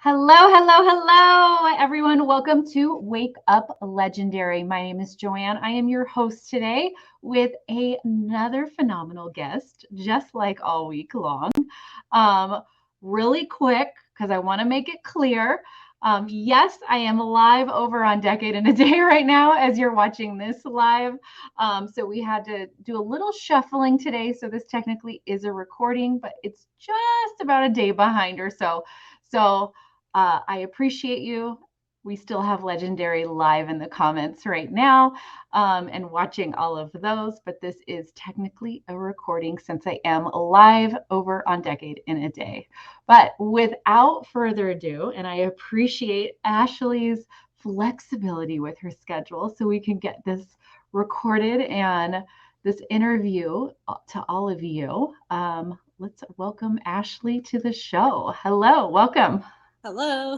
Hello, hello, hello, everyone. Welcome to Wake Up Legendary. My name is Joanne. I am your host today with another phenomenal guest, just like all week long. Really quick, because I want to make it clear. Yes, I am live over on Decade in a Day right now as you're watching this live. So we had to do a little shuffling today. So this technically is a recording, but it's just about a day behind or so. So I appreciate you. We still have Legendary live in the comments right now and watching all of those, but this is technically a recording since I am live over on Decade in a Day. But without further ado, and I appreciate Ashley's flexibility with her schedule so we can get this recorded and this interview to all of you. Let's welcome Ashley to the show. Hello, welcome. Hello.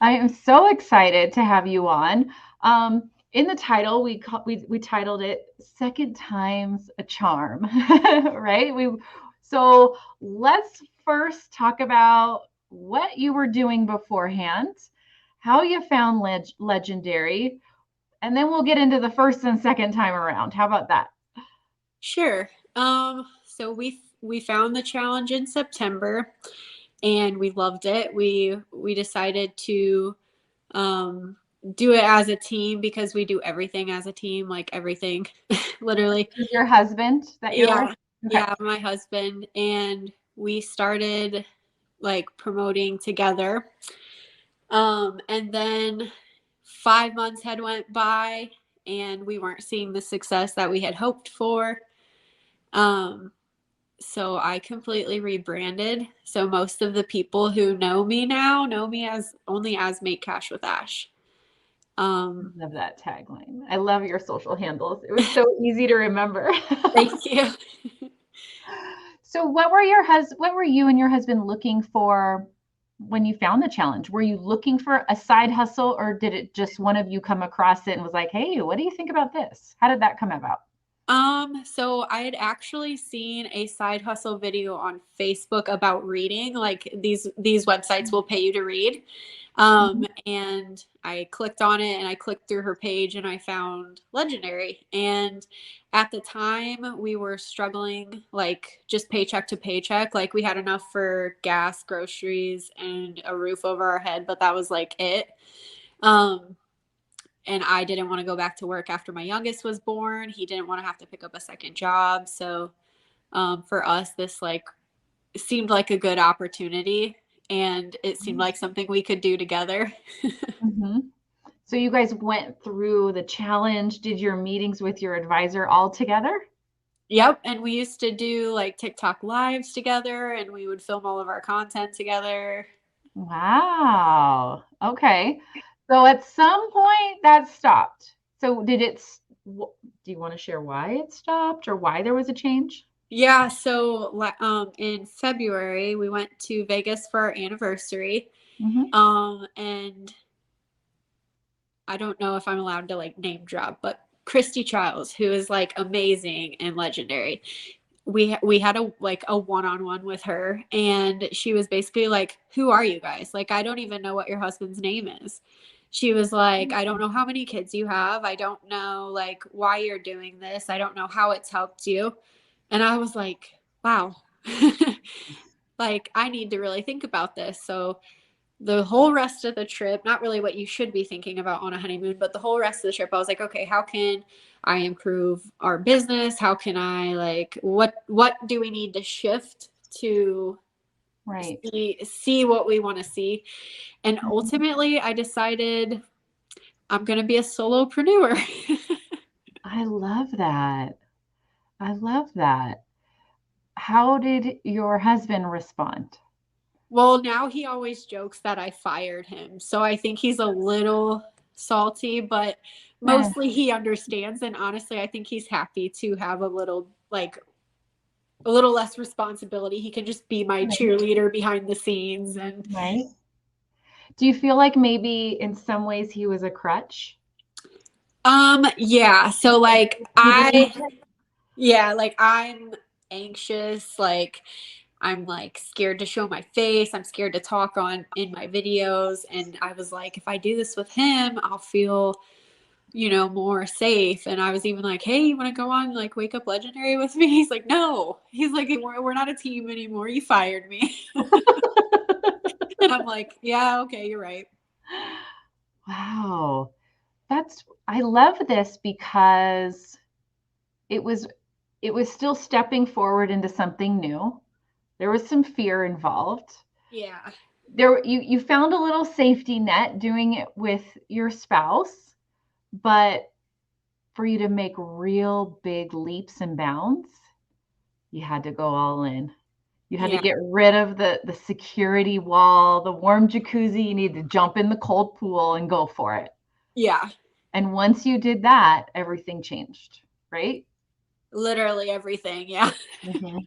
I am so excited to have you on. In the title, we titled it "Second Time's a Charm," right? So let's first talk about what you were doing beforehand, how you found Legendary, and then we'll get into the first and second time around. How about that? Sure. So we found the challenge in September and we loved it. We decided to do it as a team because we do everything as a team, like everything, literally. This is your husband that you're with? Okay. Yeah, my husband, and we started like promoting together. And then 5 months had went by and we weren't seeing the success that we had hoped for. So I completely rebranded. So most of the people who know me now know me as only as Make Cash with Ash. I love that tagline. I love your social handles. It was so easy to remember. Thank you. So what were you and your husband looking for when you found the challenge? Were you looking for a side hustle or did it just one of you come across it and was like, "Hey, what do you think about this?" How did that come about? So I had actually seen a side hustle video on Facebook about reading, like these websites will pay you to read. And I clicked on it and I clicked through her page and I found Legendary. And at the time we were struggling, like just paycheck to paycheck. Like we had enough for gas, groceries, and a roof over our head, but that was like it. And I didn't want to go back to work after my youngest was born. He didn't want to have to pick up a second job. So for us, this like seemed like a good opportunity and it seemed like something we could do together. Mm-hmm. So you guys went through the challenge, did your meetings with your advisor all together? Yep. And we used to do like TikTok lives together and we would film all of our content together. Wow. Okay. So at some point that stopped. So do you want to share why it stopped or why there was a change? Yeah. So in February, we went to Vegas for our anniversary. Mm-hmm. And I don't know if I'm allowed to like name drop, but Christy Childs, who is like amazing and legendary. We had a like a one-on-one with her and she was basically like, "Who are you guys? Like I don't even know what your husband's name is." She was like, "I don't know how many kids you have. I don't know like why you're doing this. I don't know how it's helped you." And I was like, "Wow." Like I need to really think about this. So the whole rest of the trip, not really what you should be thinking about on a honeymoon, but the whole rest of the trip, I was like, okay, how can I improve our business? How can I like, what do we need to shift to Right. see what we want to see? And ultimately I decided I'm going to be a solopreneur. I love that. I love that. How did your husband respond? Well, now he always jokes that I fired him. So I think he's a little salty, but Eh, mostly he understands. And honestly, I think he's happy to have a little, like, a little less responsibility. He can just be my right. cheerleader behind the scenes. And Right. Do you feel like maybe in some ways he was a crutch? yeah. So like You believe yeah, like I'm anxious. Like I'm like scared to show my face. I'm scared to talk in my videos. And I was like, if I do this with him, I'll feel, more safe. And I was even like, hey, you want to go on like Wake Up Legendary with me? He's like, no. He's like, we're not a team anymore. You fired me. And I'm like, yeah, okay, you're right. Wow. I love this because it was still stepping forward into something new. There was some fear involved. Yeah. You found a little safety net doing it with your spouse, but for you to make real big leaps and bounds, you had to go all in. You had to Yeah. get rid of the security wall, the warm jacuzzi. You need to jump in the cold pool and go for it. Yeah. And once you did that, everything changed, right? Literally everything. Yeah. Mm-hmm.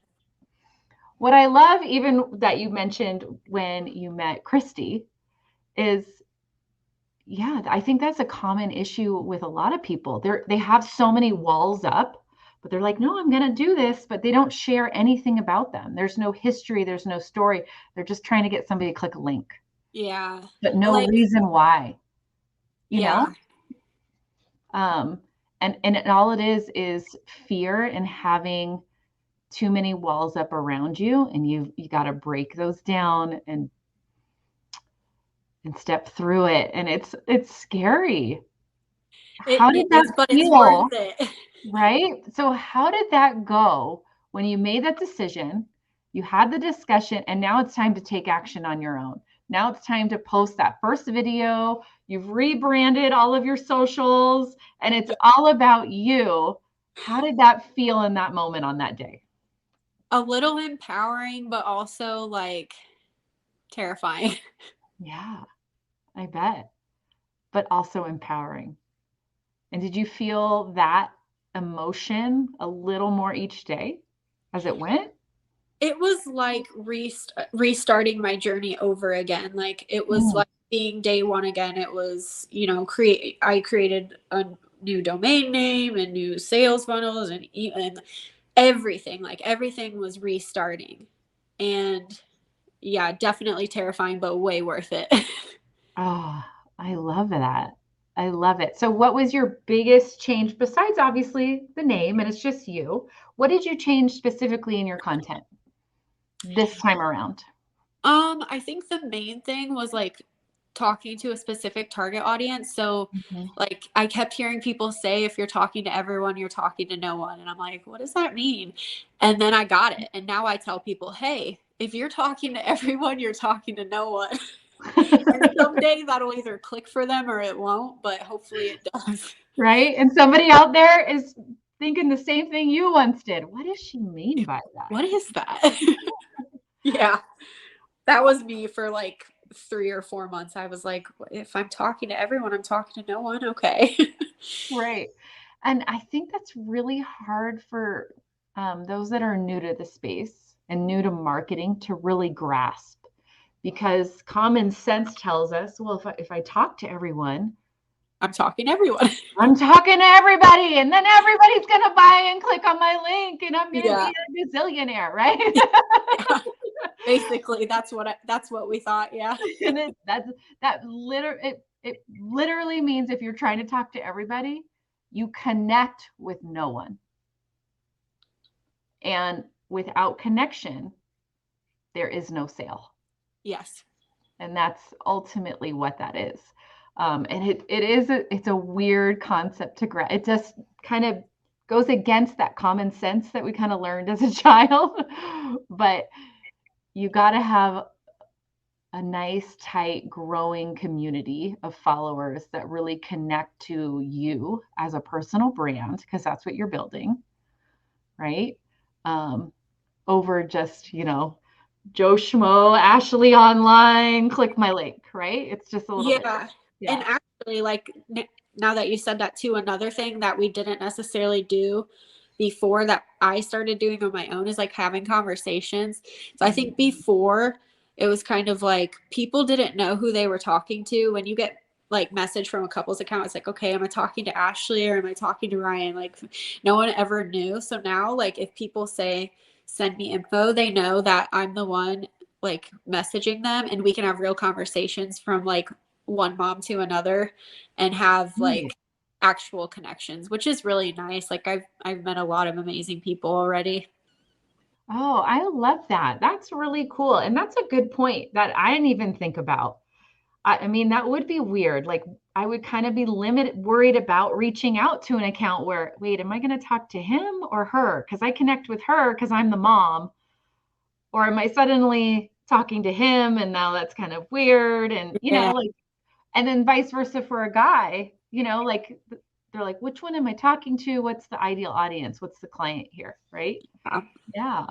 What I love, even that you mentioned when you met Christy, is yeah, I think that's a common issue with a lot of people. They have so many walls up, but they're like, no, I'm going to do this, but they don't share anything about them. There's no history, there's no story. They're just trying to get somebody to click a link, Yeah. but no Like, reason why, you know? yeah. And all it is fear and having too many walls up around you, and you got to break those down and step through it. And it's scary. How did It that is, but it's worth feel? it. Right? So how did that go when you made that decision? You had the discussion, and now it's time to take action on your own. Now it's time to post that first video. You've rebranded all of your socials, and it's all about you. How did that feel in that moment on that day? A little empowering, but also like terrifying. Yeah, I bet, but also empowering. And did you feel that emotion a little more each day as it went? It was like restarting my journey over again. Like it was Mm. like being day one again. It was, I created a new domain name and new sales funnels and everything. Like everything was restarting. And yeah, definitely terrifying, but way worth it. Oh, I love that. I love it. So, what was your biggest change besides obviously the name and it's just you? What did you change specifically in your content this time around? I think the main thing was like talking to a specific target audience. So Mhm. like I kept hearing people say if you're talking to everyone, you're talking to no one. And I'm like, what does that mean? And then I got it. And now I tell people, hey, if you're talking to everyone, you're talking to no one. And someday that'll either click for them or it won't, but hopefully it does. Right? And somebody out there is thinking the same thing you once did. What does she mean by that? What is that? Yeah. That was me for like 3 or 4 months. I was like, if I'm talking to everyone, I'm talking to no one. Okay. Right. And I think that's really hard for those that are new to the space and new to marketing to really grasp because common sense tells us, well, if I talk to everyone, I'm talking to everyone. I'm talking to everybody, and then everybody's going to buy and click on my link, and I'm going to Yeah. be a gazillionaire, right? Yeah. Basically, that's what we thought. Yeah. And it literally means if you're trying to talk to everybody, you connect with no one. And without connection, there is no sale. Yes. And that's ultimately what that is. And it's a weird concept to grasp. It just kind of goes against that common sense that we kind of learned as a child. But you got to have a nice, tight, growing community of followers that really connect to you as a personal brand, because that's what you're building, right? Over just, Joe Schmo, Ashley online, click my link, right? It's just a little bit. Yeah. Yeah. And actually, like now that you said that too, another thing that we didn't necessarily do before that I started doing on my own is like having conversations. So I think before it was kind of like people didn't know who they were talking to. When you get like message from a couple's account, it's like, okay, am I talking to Ashley or am I talking to Ryan? Like no one ever knew. So now like if people say send me info, they know that I'm the one like messaging them, and we can have real conversations from like one mom to another and have like actual connections, which is really nice. Like I've met a lot of amazing people already. Oh, I love that. That's really cool. And that's a good point that I didn't even think about. I mean, that would be weird. Like, I would kind of be worried about reaching out to an account where, wait, am I going to talk to him or her? Because I connect with her because I'm the mom. Or am I suddenly talking to him and now that's kind of weird? And, Yeah. like, and then vice versa for a guy, like they're like, which one am I talking to? What's the ideal audience? What's the client here? Right. Yeah. Yeah.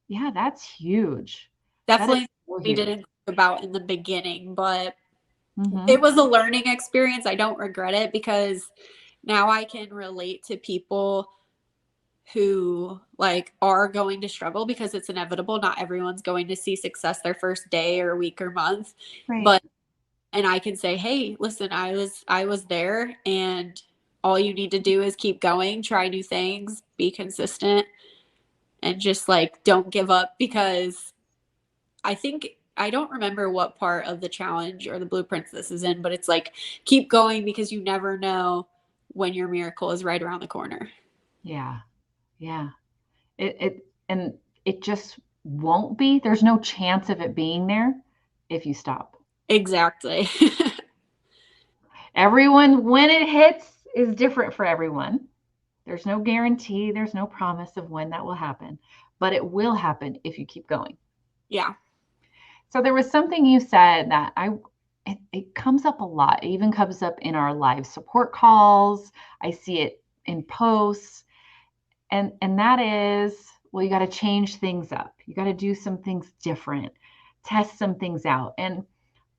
Yeah. That's huge. That is Definitely so we huge. didn't think about in the beginning, but it Mm-hmm. was a learning experience. I don't regret it because now I can relate to people who like are going to struggle because it's inevitable. Not everyone's going to see success their first day or week or month. Right. But and I can say, "Hey, listen, I was there, and all you need to do is keep going, try new things, be consistent, and just like don't give up." Because I think I don't remember what part of the challenge or the blueprints this is in, but it's like keep going because you never know when your miracle is right around the corner. Yeah. Yeah. And it just won't be. There's no chance of it being there if you stop. Exactly. Everyone, when it hits, is different for everyone. There's no guarantee, there's no promise of when that will happen, but it will happen if you keep going. Yeah. So there was something you said that it comes up a lot. It even comes up in our live support calls. I see it in posts. And that is, well, you got to change things up. You got to do some things different, test some things out. And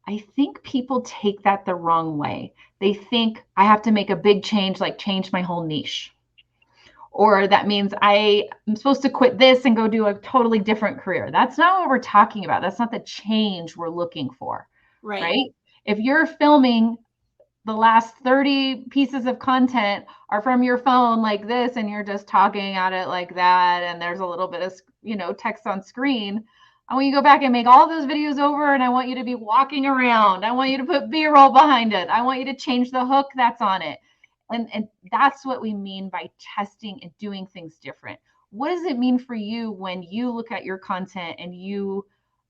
I think people take that the wrong way. They think I have to make a big change, like change my whole niche. Or that means I am supposed to quit this and go do a totally different career. That's not what we're talking about. That's not the change we're looking for, Right. right? If you're filming the last 30 pieces of content are from your phone like this and you're just talking at it like that and there's a little bit of text on screen, I want you to go back and make all those videos over, and I want you to be walking around. I want you to put b-roll behind it. I want you to change the hook that's on it. And that's what we mean by testing and doing things different. What does it mean for you when you look at your content and you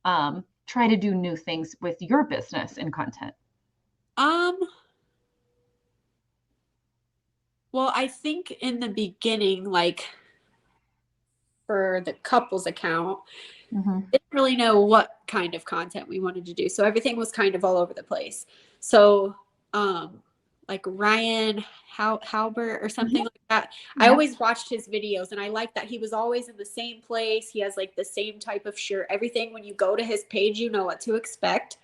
try to do new things with your business and content? Um, well, I think in the beginning, like for the couples account, Mm-hmm. didn't really know what kind of content we wanted to do. So everything was kind of all over the place. So, like Ryan Halbert or something Mm-hmm. like that. I Yep. always watched his videos and I liked that he was always in the same place. He has like the same type of shirt. Everything when you go to his page, you know what to expect.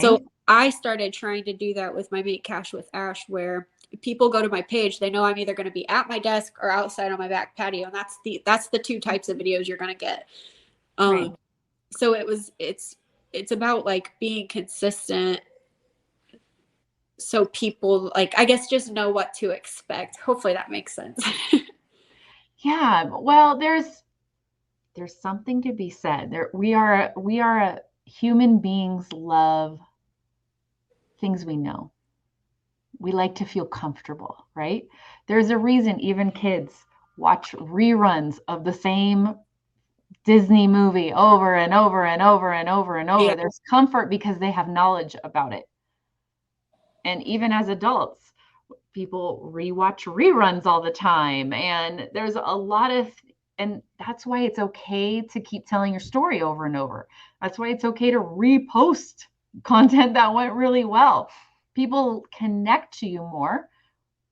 So Right. I started trying to do that with my Make Cash with Ash, where people go to my page, they know I'm either going to be at my desk or outside on my back patio, and that's the two types of videos you're going to get. Right. So it's about like being consistent so people like I guess just know what to expect. Hopefully that makes sense. Yeah. Well, there's something to be said. We are human beings love things we know. We like to feel comfortable, right? There's a reason even kids watch reruns of the same Disney movie over and over and over and over and Yeah. over. There's comfort because they have knowledge about it. And even as adults, people rewatch reruns all the time. And there's a lot of, and that's why it's okay to keep telling your story over and over. That's why it's okay to repost content that went really well. People connect to you more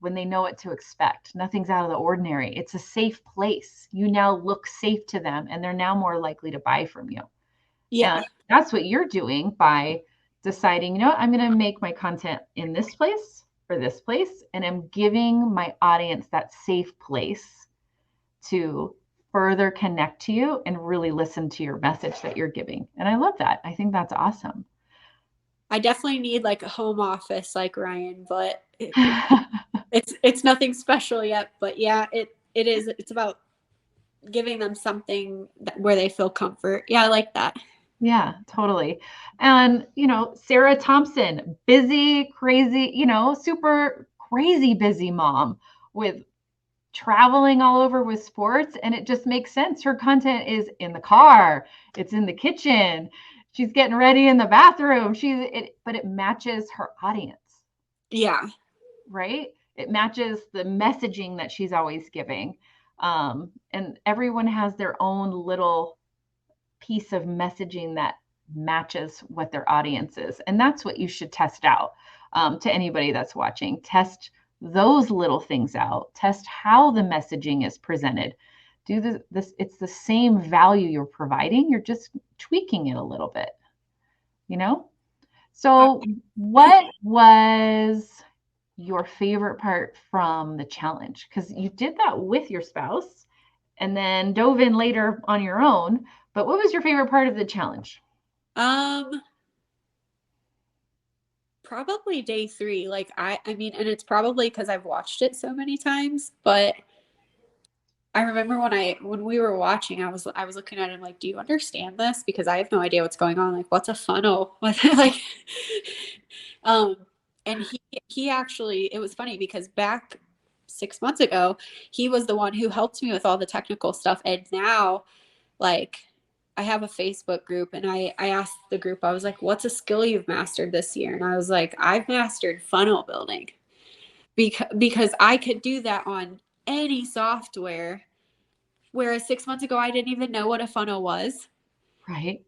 when they know what to expect. Nothing's out of the ordinary. It's a safe place. You now look safe to them, and they're now more likely to buy from you. Yeah. And that's what you're doing by deciding, I'm going to make my content in this place or this place. And I'm giving my audience that safe place to further connect to you and really listen to your message that you're giving. And I love that. I think that's awesome. I definitely need like a home office like Ryan, but it's nothing special yet, but yeah, it's about giving them something where they feel comfort. Yeah, I like that. Yeah, totally. And, Sarah Thompson, busy, crazy, super crazy busy mom with traveling all over with sports. And it just makes sense. Her content is in the car, it's in the kitchen, she's getting ready in the bathroom. But it matches her audience. Yeah. Right? It matches the messaging that she's always giving. And everyone has their own little piece of messaging that matches what their audience is. And that's what you should test out to anybody that's watching. Test those little things out. Test how the messaging is presented. Do this. It's the same value you're providing. You're just tweaking it a little bit, So what was your favorite part from the challenge? Because you did that with your spouse and then dove in later on your own. But what was your favorite part of the challenge? Probably day 3. Like I mean, and it's probably because I've watched it so many times, but I remember when we were watching, I was looking at him like, do you understand this? Because I have no idea what's going on. Like, what's a funnel? Like, and he actually, it was funny because back 6 months ago, he was the one who helped me with all the technical stuff. And now, like, I have a Facebook group, and I asked the group, I was like, what's a skill you've mastered this year? And I was like, I've mastered funnel building because I could do that on any software. Whereas 6 months ago, I didn't even know what a funnel was. Right.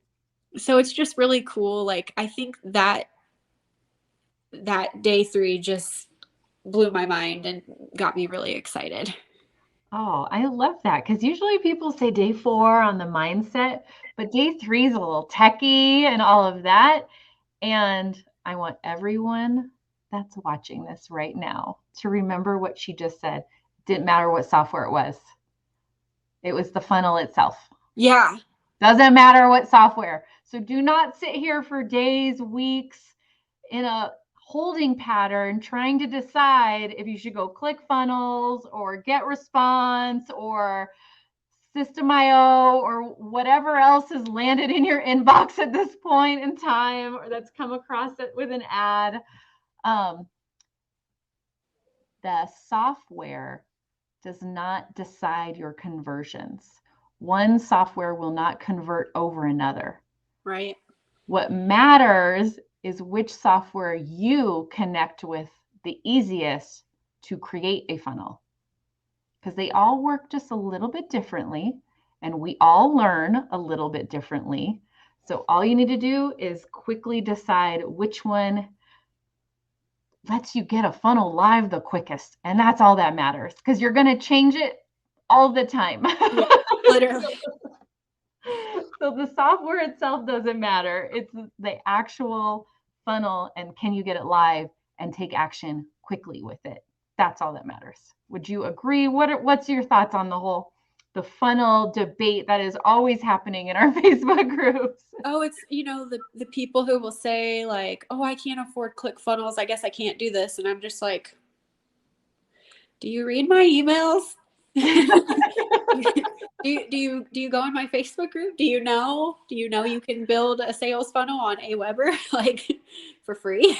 So it's just really cool. Like, I think that day 3 just blew my mind and got me really excited. Oh, I love that because usually people say day 4 on the mindset, but day 3 is a little techie and all of that. And I want everyone that's watching this right now to remember what she just said. It didn't matter what software it was the funnel itself. Yeah. Doesn't matter what software. So do not sit here for days, weeks in a holding pattern trying to decide if you should go ClickFunnels or Get Response or System.io or whatever else has landed in your inbox at this point in time or that's come across it with an ad. The software does not decide your conversions. One software will not convert over another. Right. What matters is which software you connect with the easiest to create a funnel. Because they all work just a little bit differently, and we all learn a little bit differently. So all you need to do is quickly decide which one lets you get a funnel live the quickest. And that's all that matters because you're going to change it all the time. Yeah, literally. So the software itself doesn't matter. It's the actual funnel and can you get it live and take action quickly with it. That's all that matters. Would you agree? What's your thoughts on the funnel debate that is always happening in our Facebook groups? Oh, it's, the people who will say like, oh, I can't afford ClickFunnels. I guess I can't do this. And I'm just like, do you read my emails? do you go in my Facebook group? Do you know you can build a sales funnel on Aweber like for free?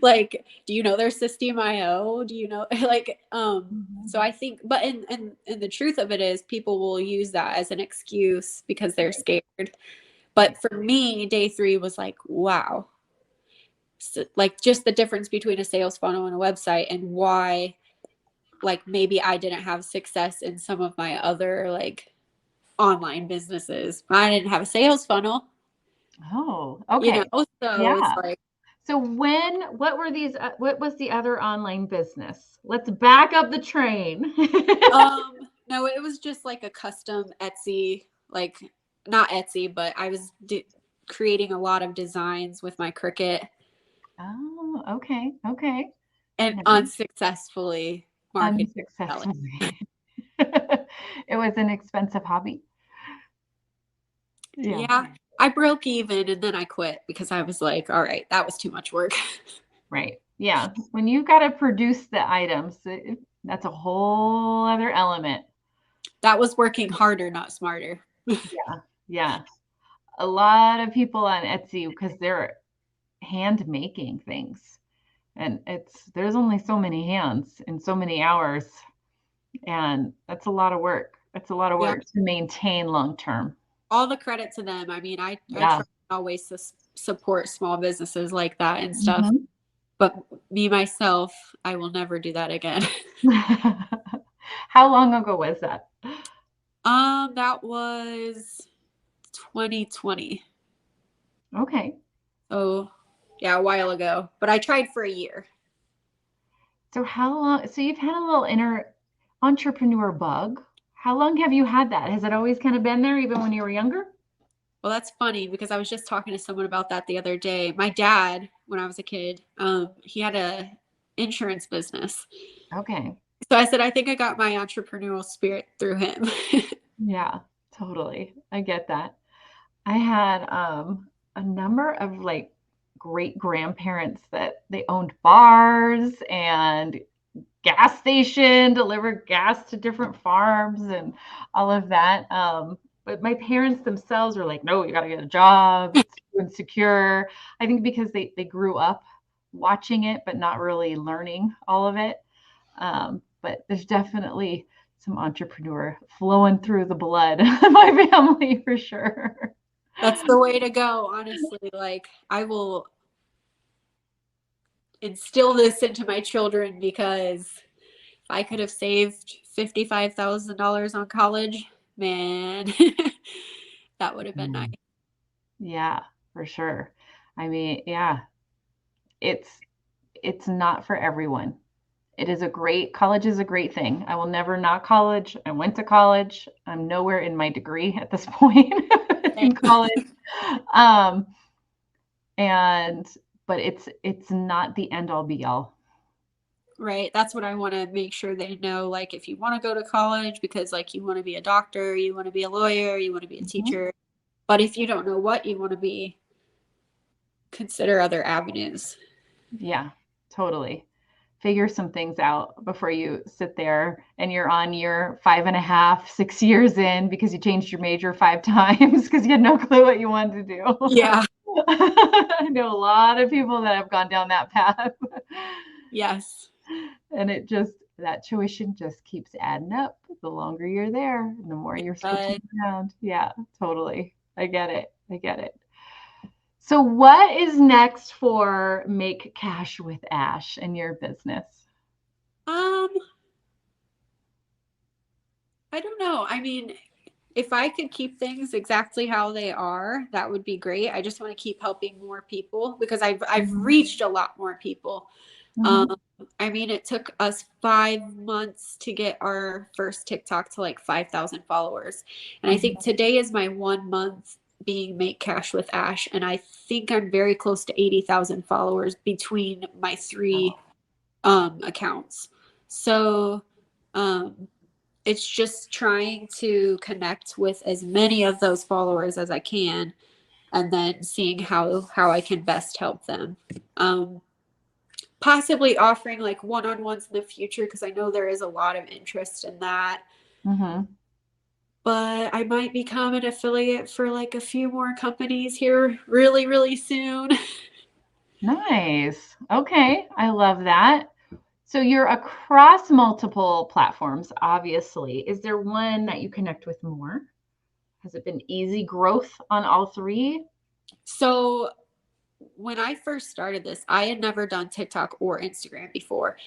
Like, do you know their System.io? Do you know like so I think, but and the truth of it is people will use that as an excuse because they're scared. But for me, day 3 was like, wow. So, like, just the difference between a sales funnel and a website and why like maybe I didn't have success in some of my other like online businesses. I didn't have a sales funnel. Oh, okay. So yeah. it's like, so what was the other online business? Let's back up the train. No, it was just like a custom Etsy, like not Etsy, but I was creating a lot of designs with my Cricut. Oh, okay. Okay. And unsuccessfully marketing. Unsuccessfully. It was an expensive hobby. Yeah. I broke even and then I quit because I was like, all right, that was too much work. Right. Yeah. When you've got to produce the items, that's a whole other element. That was working harder, not smarter. Yeah. Yeah. A lot of people on Etsy, because they're hand making things, and there's only so many hands in so many hours, and that's a lot of work. It's a lot of Yeah. work to maintain long term. All the credit to them. I mean, I Yeah. try always to support small businesses like that and stuff. Mhm. But me, myself, I will never do that again. How long ago was that? That was 2020. Okay. Oh, yeah, a while ago. But I tried for a year. So you've had a little inner entrepreneur bug. How long have you had that? Has it always kind of been there even when you were younger? Well, that's funny because I was just talking to someone about that the other day. My dad, when I was a kid, he had a insurance business. Okay. So I said, I think I got my entrepreneurial spirit through him. Yeah, totally. I get that. I had a number of like great grandparents that they owned bars and gas station, delivered gas to different farms and all of that. But my parents themselves were like, no, you got to get a job. It's too insecure. I think because they grew up watching it, but not really learning all of it. But there's definitely some entrepreneur flowing through the blood of my family for sure. That's the way to go, honestly. Like, I will instill this into my children because if I could have saved $55,000 on college, man, that would have been nice. Yeah, for sure. I mean, yeah, it's it's not for everyone. College is a great thing. I will never knock college. I went to college. I'm nowhere in my degree at this point in college. Um, and but it's not the end all be all. Right. That's what I want to make sure they know. Like, if you want to go to college because, like, you want to be a doctor, you want to be a lawyer, you want to be a teacher. But if you don't know what you want to be, consider other avenues. Yeah, totally. Figure some things out before you sit there and you're on your 5.5, 6 years in because you changed your major 5 times because you had no clue what you wanted to do. Yeah. I know a lot of people that have gone down that path. Yes. And that tuition just keeps adding up the longer you're there and the more you're switching around. Yeah, totally. I get it. I get it. So what is next for Make Cash with Ash and your business? I don't know. I mean, if I could keep things exactly how they are, that would be great. I just want to keep helping more people because I've reached a lot more people. Mm-hmm. I mean, it took us 5 months to get our first TikTok to like 5,000 followers. And I think today is my 1 month being Make Cash with Ash. And I think I'm very close to 80,000 followers between my three accounts. So it's just trying to connect with as many of those followers as I can and then seeing how I can best help them. Possibly offering like one-on-ones in the future because I know there is a lot of interest in that. Mm-hmm. But I might become an affiliate for like a few more companies here really, really soon. Nice. Okay. I love that. So you're across multiple platforms, obviously. Is there one that you connect with more? Has it been easy growth on all three? So when I first started this, I had never done TikTok or Instagram before.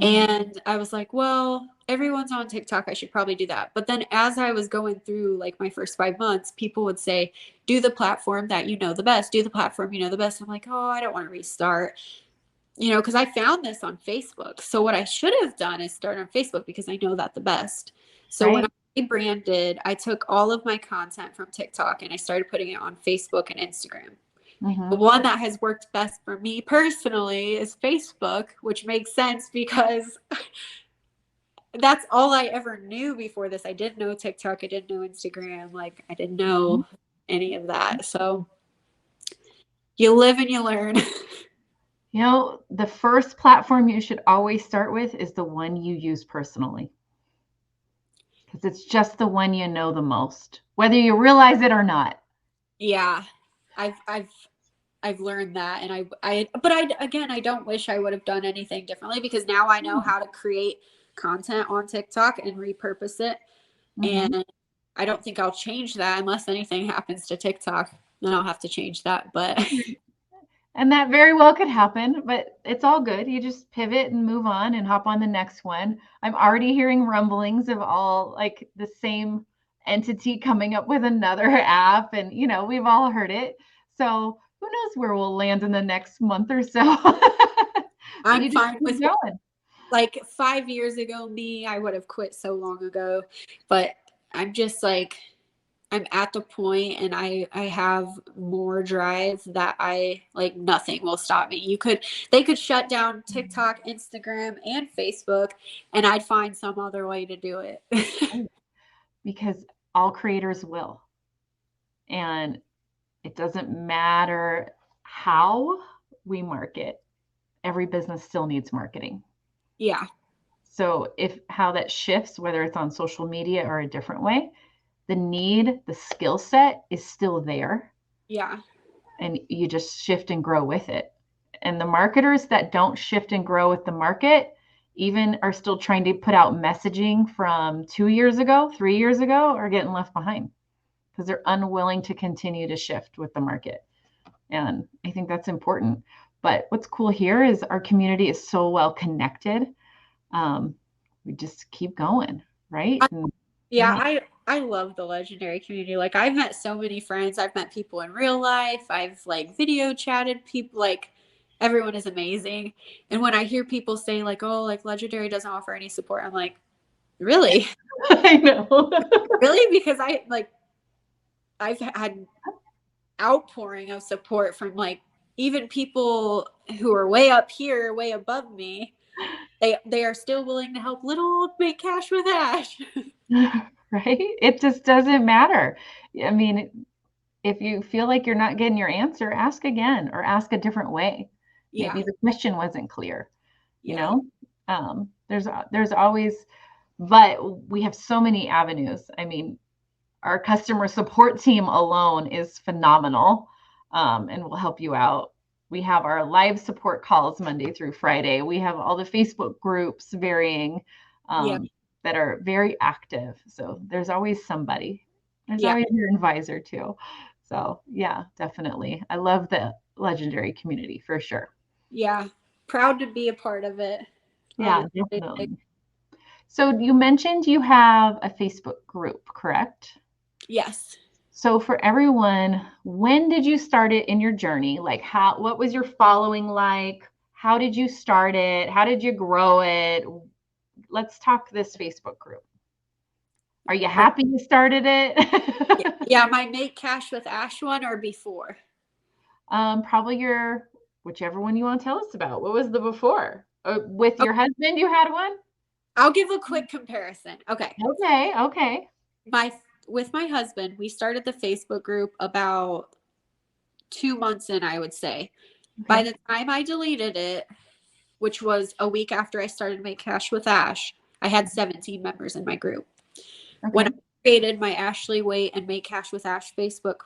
And I was like, well, everyone's on TikTok. I should probably do that. But then as I was going through like my first 5 months, people would say, do the platform that you know the best. Do the platform you know the best. I'm like, oh, I don't want to restart. Because I found this on Facebook. So what I should have done is start on Facebook because I know that the best. So when Right. I rebranded, I took all of my content from TikTok and I started putting it on Facebook and Instagram. The one that has worked best for me personally is Facebook, which makes sense because that's all I ever knew before this. I didn't know TikTok. I didn't know Instagram. Like, I didn't know any of that. So you live and you learn. The first platform you should always start with is the one you use personally. because it's just the one you know the most, whether you realize it or not. Yeah. I've learned that, and I don't wish I would have done anything differently, because now I know how to create content on TikTok and repurpose it. Mm-hmm. And I don't think I'll change that unless anything happens to TikTok. Then I'll have to change that. But And that very well could happen, but it's all good. You just pivot and move on and hop on the next one. I'm already hearing rumblings of all like the same entity coming up with another app. And, we've all heard it. So who knows where we'll land in the next month or so. But I'm you just fine keep with going. like 5 years ago, I would have quit so long ago. But I'm just like, I'm at the point, and I have more drive that I like, nothing will stop me. They could shut down TikTok, Instagram, and Facebook, and I'd find some other way to do it. Because all creators will. And it doesn't matter how we market, every business still needs marketing. Yeah. So if how that shifts, whether it's on social media or a different way, the skill set is still there. Yeah. And you just shift and grow with it. And the marketers that don't shift and grow with the market even are still trying to put out messaging from 2 years ago, 3 years ago, are getting left behind because they're unwilling to continue to shift with the market. And I think that's important. But what's cool here is our community is so well connected. We just keep going, right? And, Yeah, I love the legendary community. Like, I've met so many friends. I've met people in real life. I've like video chatted people. Like, everyone is amazing. And when I hear people say like, "Oh, like legendary doesn't offer any support," I'm like, "Really? I know. Really?" Because I've had outpouring of support from like even people who are way up here, way above me. They are still willing to help little old make cash with Ash. Right? It just doesn't matter. I mean, if you feel like you're not getting your answer, ask again or ask a different way. Yeah. Maybe the question wasn't clear, you Yeah. know? There's always, but we have so many avenues. I mean, our customer support team alone is phenomenal, and will help you out. We have our live support calls Monday through Friday. We have all the Facebook groups varying, Yeah. that are very active. So there's always somebody. There's Yeah. always your advisor too. So yeah, definitely. I love the legendary community for sure. Yeah. Proud to be a part of it. Love Yeah, it. definitely. So you mentioned you have a Facebook group, correct? Yes. So for everyone, when did you start it in your journey? Like what was your following like? How did you start it? How did you grow it? Let's talk this Facebook group. Are you happy you started it? Yeah, my Make Cash with Ash one or before. Probably whichever one you want to tell us about. What was the before? With your husband, you had one? I'll give a quick comparison. Okay. Okay. With my husband, we started the Facebook group about 2 months in, I would say. By the time I deleted it, which was a week after I started Make Cash with Ash, I had 17 members in my group. When I Okay. created my Ashley Waite and Make Cash with Ash Facebook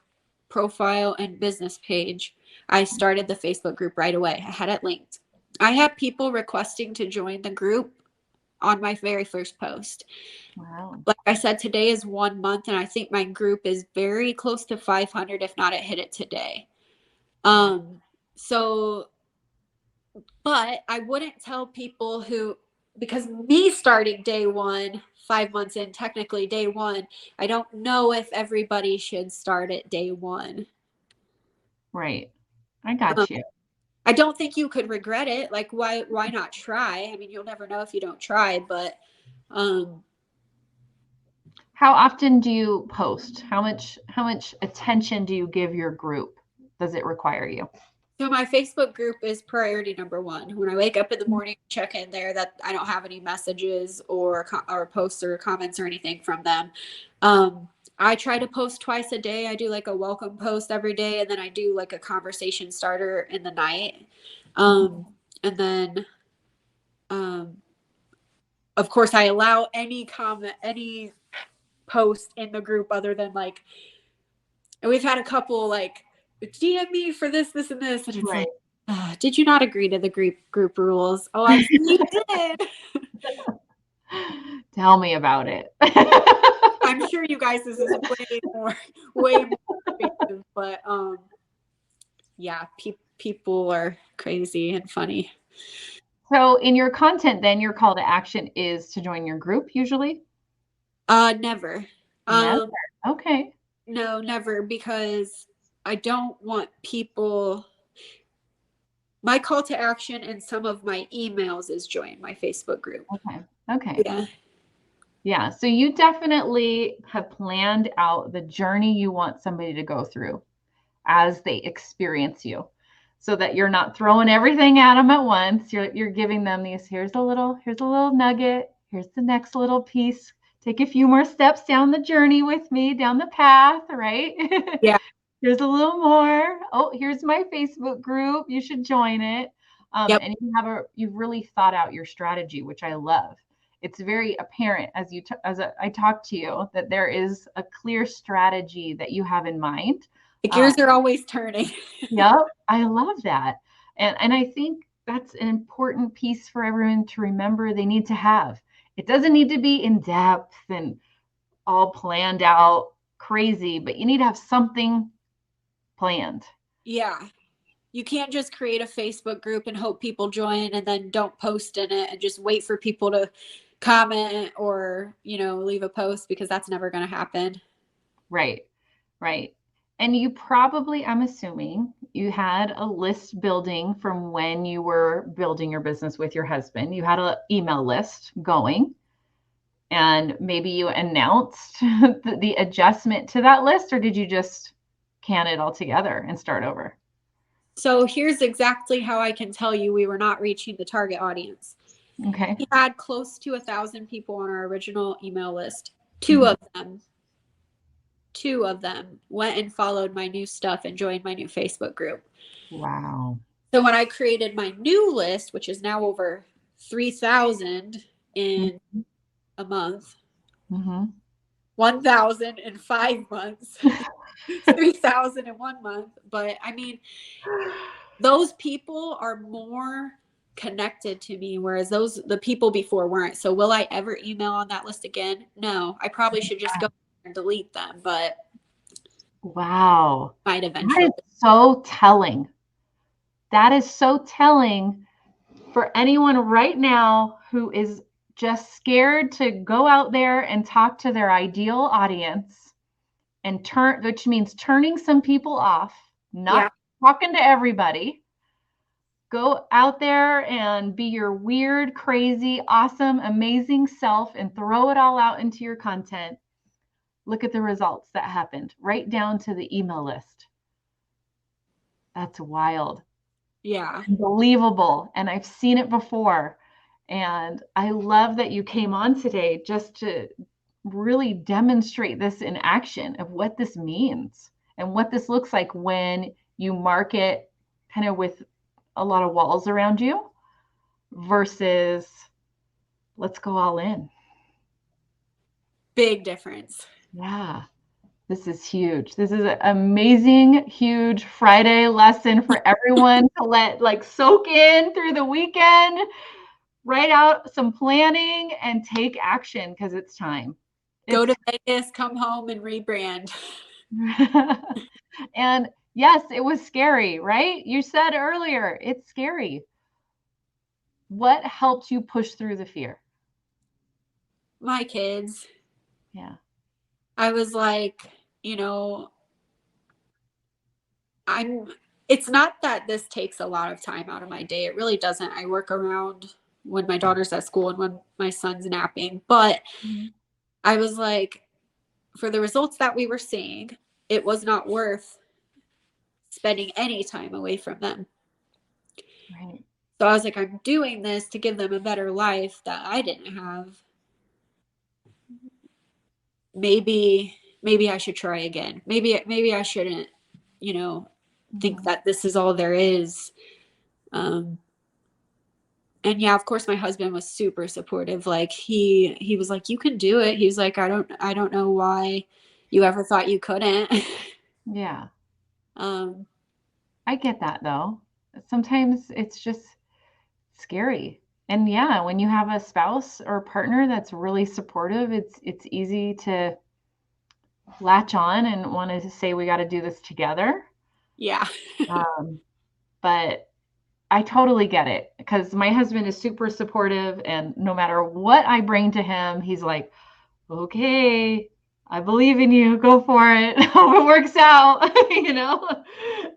profile and business page, I started the Facebook group right away. I had it linked. I had people requesting to join the group on my very first post. Wow. Like I said, today is 1 month, and I think my group is very close to 500, if not it hit it today. So, but I wouldn't tell people because me starting day one, 5 months in, technically day one, I don't know if everybody should start at day one. Right. I got you. I don't think you could regret it. Like, why not try? I mean, you'll never know if you don't try, but How often do you post? How much attention do you give your group? Does it require you? so my Facebook group is priority number one. When I wake up in the morning, check in there that I don't have any messages or posts or comments or anything from them. I try to post twice a day. I do like a welcome post every day, and then I do like a conversation starter in the night. And then, of course, I allow any comment, any post in the group other than like, and we've had a couple like DM me for this, this, and this, and it's Right. like, did you not agree to the group rules? Oh, I see you did. Tell me about it. I'm sure you guys, this is way more expensive, but yeah, people are crazy and funny. So in your content, then your call to action is to join your group usually? Never. Never. Okay. No, never, because I don't want people. My call to action in some of my emails is join my Facebook group. Okay. Okay. Yeah. Yeah. So you definitely have planned out the journey you want somebody to go through as they experience you, so that you're not throwing everything at them at once. You're giving them these, here's a little nugget, here's the next little piece. Take a few more steps down the journey with me, down the path, right? Yeah. Here's a little more. Oh, here's my Facebook group. You should join it. Yep. And you've really thought out your strategy, which I love. It's very apparent as I talk to you that there is a clear strategy that you have in mind. The gears are always turning. Yep, I love that. And I think that's an important piece for everyone to remember they need to have. It doesn't need to be in depth and all planned out crazy, but you need to have something planned. Yeah. You can't just create a Facebook group and hope people join and then don't post in it and just wait for people to comment or, leave a post, because that's never going to happen. Right. Right. And you probably, I'm assuming, you had a list building from when you were building your business with your husband. You had an email list going, and maybe you announced the adjustment to that list, or did you just can it all together and start over? So here's exactly how I can tell you we were not reaching the target audience. Okay. We had close to 1,000 people on our original email list. Two of them went and followed my new stuff and joined my new Facebook group. Wow. So when I created my new list, which is now over 3,000 in a month, 1,000 in 5 months, 3,000 in 1 month. But I mean, those people are more connected to me, whereas the people before weren't. So will I ever email on that list again? No, I probably should just go and delete them, but wow, might eventually. That is so telling. That is so telling for anyone right now who is just scared to go out there and talk to their ideal audience and which means turning some people off, not talking to everybody. Go out there and be your weird, crazy, awesome, amazing self and throw it all out into your content. Look at the results that happened, right down to the email list. That's wild. Yeah. Unbelievable. And I've seen it before. And I love that you came on today just to really demonstrate this in action of what this means and what this looks like when you market kind of with a lot of walls around you versus let's go all in. Big difference. Yeah. This is huge. This is an amazing, huge Friday lesson for everyone to let soak in through the weekend, write out some planning and take action because it's time. Go to Vegas, come home and rebrand. And yes, it was scary, right? You said earlier, it's scary. What helped you push through the fear? My kids. Yeah. I was like, it's not that this takes a lot of time out of my day. It really doesn't. I work around when my daughter's at school and when my son's napping. But I was like, for the results that we were seeing, it was not worth spending any time away from them. Right. So I was like, I'm doing this to give them a better life that I didn't have. Maybe I should try again. Maybe I shouldn't, think that this is all there is. And yeah, of course my husband was super supportive. Like he was like, you can do it. He was like, I don't know why you ever thought you couldn't. Yeah. um I get that though. Sometimes it's just scary. And yeah, when you have a spouse or partner that's really supportive, it's easy to latch on and want to say we got to do this together. yeah. Um, but I totally get it because my husband is super supportive, and no matter what I bring to him, he's like, "Okay, I believe in you. Go for it. Hope it works out." you know.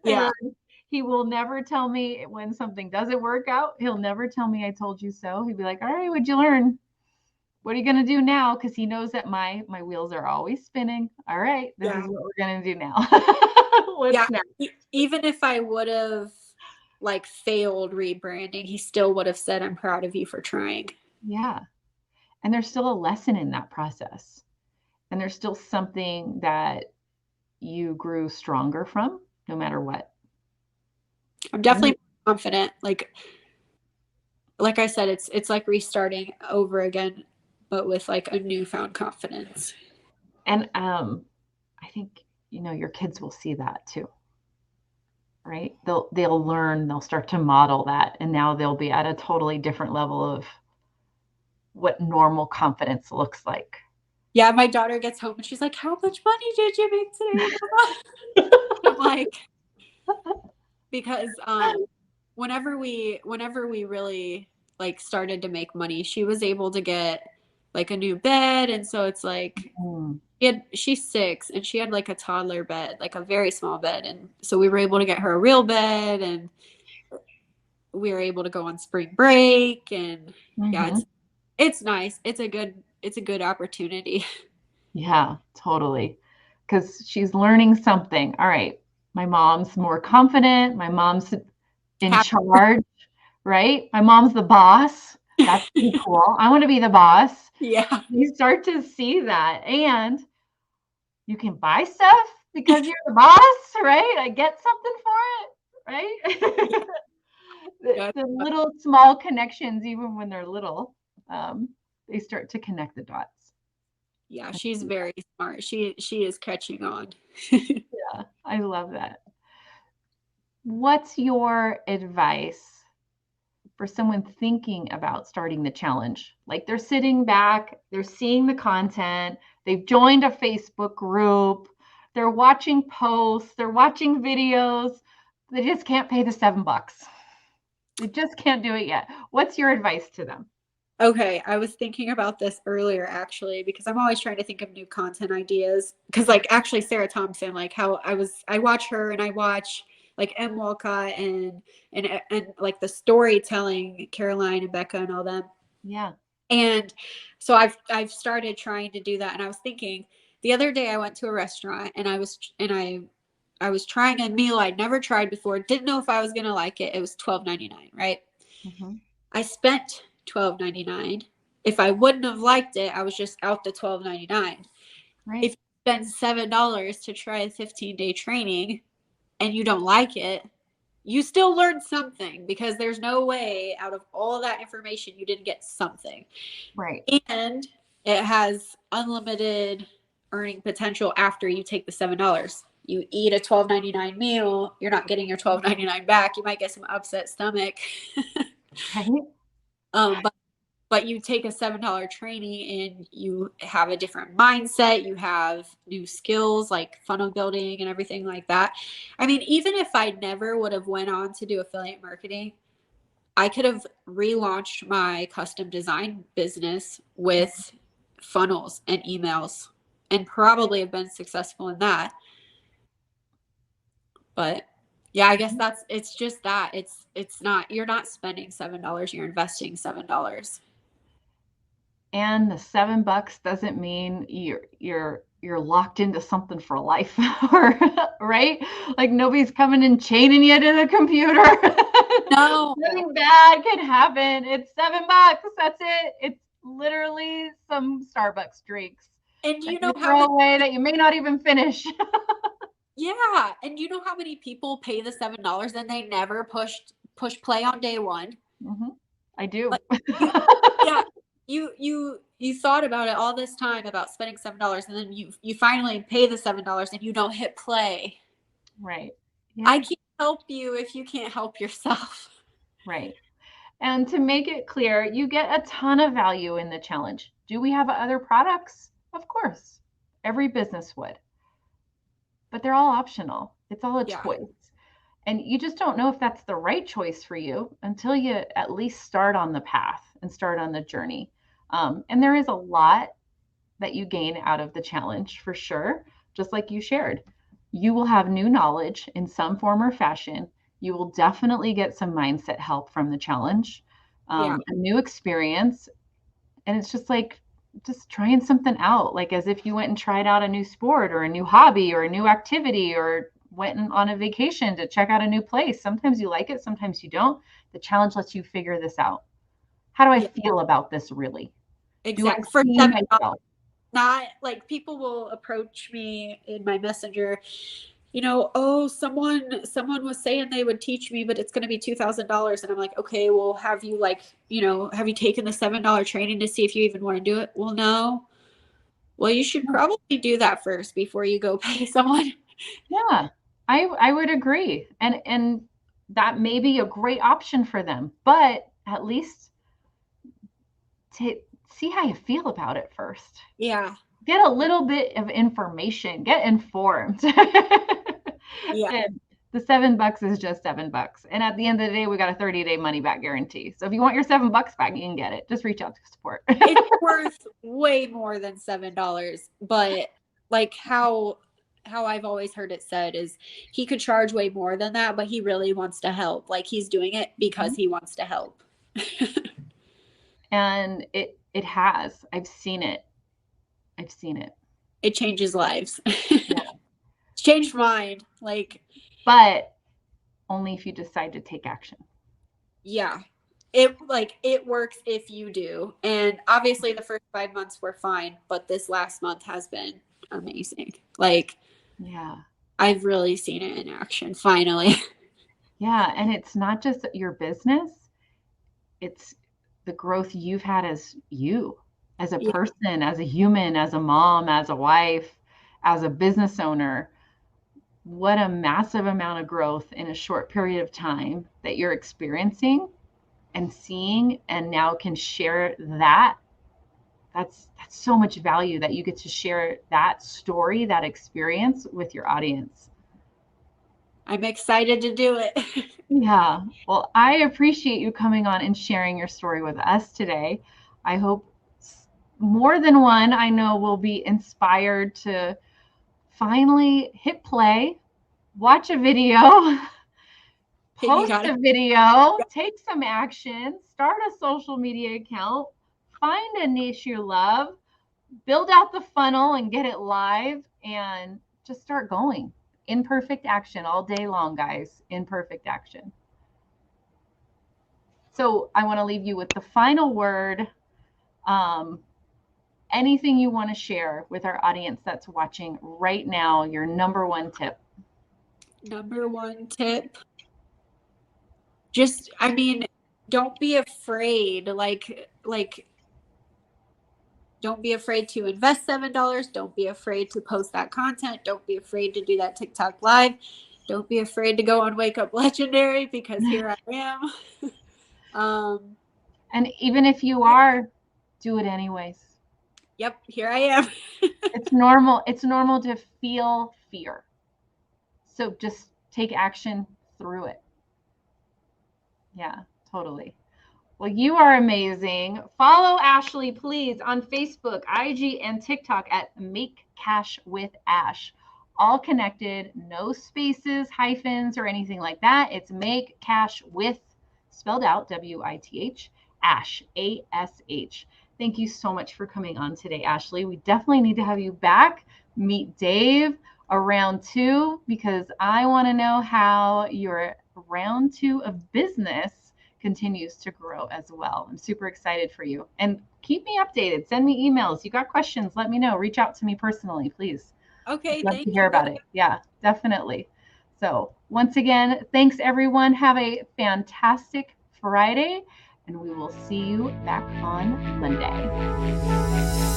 Yeah. And he will never tell me when something doesn't work out. He'll never tell me I told you so. He'd be like, "All right, what'd you learn? What are you gonna do now?" Because he knows that my wheels are always spinning. All right, this Yeah. is what we're gonna do now. What's Yeah. next? Even if I would have like failed rebranding, he still would have said, I'm proud of you for trying. Yeah. And there's still a lesson in that process. And there's still something that you grew stronger from, no matter what. I'm definitely confident. Like I said, it's like restarting over again, but with like a newfound confidence. And I think your kids will see that too, right? They'll learn, they'll start to model that, and now they'll be at a totally different level of what normal confidence looks like. Yeah, my daughter gets home and she's like, how much money did you make today, Mama? I'm like, because whenever we really like started to make money, she was able to get like a new bed, and so it's like Mm. she's 6 and she had like a toddler bed, like a very small bed, and so we were able to get her a real bed, and we were able to go on spring break, and yeah, Mm-hmm. it's nice. It's a good opportunity. Yeah, totally. Because she's learning something. All right, my mom's more confident. My mom's in charge, right? My mom's the boss. That's pretty cool. I want to be the boss. Yeah. You start to see that. And you can buy stuff because you're the boss, right? I get something for it, right? Yeah. the little small connections, even when they're little, they start to connect the dots. Yeah, she's very smart. She is catching on. Yeah, I love that. What's your advice for someone thinking about starting the challenge? Like they're sitting back, they're seeing the content, they've joined a Facebook group, they're watching posts, they're watching videos, they just can't pay the $7. They just can't do it yet. What's your advice to them? Okay, I was thinking about this earlier actually, because I'm always trying to think of new content ideas. Because like actually Sarah Thompson, like how I watch her and I watch like M. Walcott and like the storytelling, Caroline and Becca and all them. Yeah. And so I've started trying to do that. And I was thinking the other day I went to a restaurant and I was trying a meal I'd never tried before, didn't know if I was gonna like it. It was $12.99, right? Mm-hmm. I spent $12.99. If I wouldn't have liked it, I was just out the $12.99. Right. If you spend $7 to try a 15-day training and you don't like it, you still learned something, because there's no way out of all that information you didn't get something. Right. And it has unlimited earning potential after you take the $7. You eat a $12.99 meal, you're not getting your $12.99 back. You might get some upset stomach. Right. But you take a $7 training and you have a different mindset, you have new skills like funnel building and everything like that. I mean, even if I never would have went on to do affiliate marketing, I could have relaunched my custom design business with funnels and emails and probably have been successful in that. But yeah, I guess it's just that it's not, you're not spending $7, you're investing $7. And the $7 doesn't mean you're locked into something for life, or right? Like nobody's coming and chaining you to the computer. No. Nothing bad can happen. It's $7. That's it. It's literally some Starbucks drinks And that you you know how throw many, away that you may not even finish. yeah, and you know how many people pay the $7 and they never push play on day one. Mhm. I do. Like, yeah, you thought about it all this time about spending $7, and then you finally pay the $7 and you don't hit play. Right. I Yeah. can't help you if you can't help yourself. Right. And to make it clear, you get a ton of value in the challenge. Do we have other products? Of course. Every business would. But they're all optional. It's all a Yeah, choice. And you just don't know if that's the right choice for you until you at least start on the path and start on the journey. And there is a lot that you gain out of the challenge for sure, just like you shared. You will have new knowledge in some form or fashion. You will definitely get some mindset help from the challenge, yeah, a new experience. And it's just trying something out, like as if you went and tried out a new sport or a new hobby or a new activity or went on a vacation to check out a new place. Sometimes you like it, sometimes you don't. The challenge lets you figure this out. How do I yeah. feel about this really? Do I Exactly. For see $7, myself? not like people will approach me in my messenger, oh, someone was saying they would teach me, but it's going to be $2,000. And I'm like, okay, well, have you taken the $7 training to see if you even want to do it? Well, no. Well, you should probably do that first before you go pay someone. Yeah, I would agree. And that may be a great option for them, but at least to see how you feel about it first. Yeah. Get a little bit of information, get informed. Yeah. And the $7 is just $7. And at the end of the day, we got a 30-day money back guarantee. So if you want your $7 back, you can get it. Just reach out to support. It's worth way more than $7, but like how I've always heard it said is he could charge way more than that, but he really wants to help. Like he's doing it because he wants to help. And it has. I've seen it. I've seen it. It changes lives. Yeah. It's changed mine. Like, But only if you decide to take action. yeah. It works if you do. And obviously the first 5 months were fine, but this last month has been amazing. Like Yeah. I've really seen it in action finally. Yeah. And it's not just your business, it's the growth you've had as you, as a Yeah. person, as a human, as a mom, as a wife, as a business owner. What a massive amount of growth in a short period of time that you're experiencing and seeing, and now can share that. That's so much value that you get to share that story, that experience with your audience. I'm excited to do it. Yeah. Well, I appreciate you coming on and sharing your story with us today. I hope more than one I know will be inspired to finally hit play, watch a video, You post got a it. video, take some action, start a social media account, find a niche you love, build out the funnel and get it live, and just start going. Imperfect action all day long, guys. Imperfect action. So I want to leave you with the final word. Um, Anything you want to share with our audience that's watching right now, your number one tip? Number one tip. Just, I mean, don't be afraid. Like don't be afraid to invest $7. Don't be afraid to post that content. Don't be afraid to do that TikTok live. Don't be afraid to go on Wake Up Legendary because here I am. And even if you are, do it anyways. Yep, here I am. It's normal. It's normal to feel fear. So just take action through it. Yeah, totally. Well, you are amazing. Follow Ashley, please, on Facebook, IG, and TikTok at Make Cash with Ash. All connected, no spaces, hyphens, or anything like that. It's Make Cash with, spelled out, WITH, Ash, ASH. Thank you so much for coming on today, Ashley. We definitely need to have you back. Meet Dave around two, because I want to know how your round two of business continues to grow as well. I'm super excited for you. And keep me updated. Send me emails. You got questions, let me know. Reach out to me personally, please. Okay, I'd love thank to hear you. about it. Yeah, definitely. So, once again, thanks everyone. Have a fantastic Friday, and we will see you back on Monday.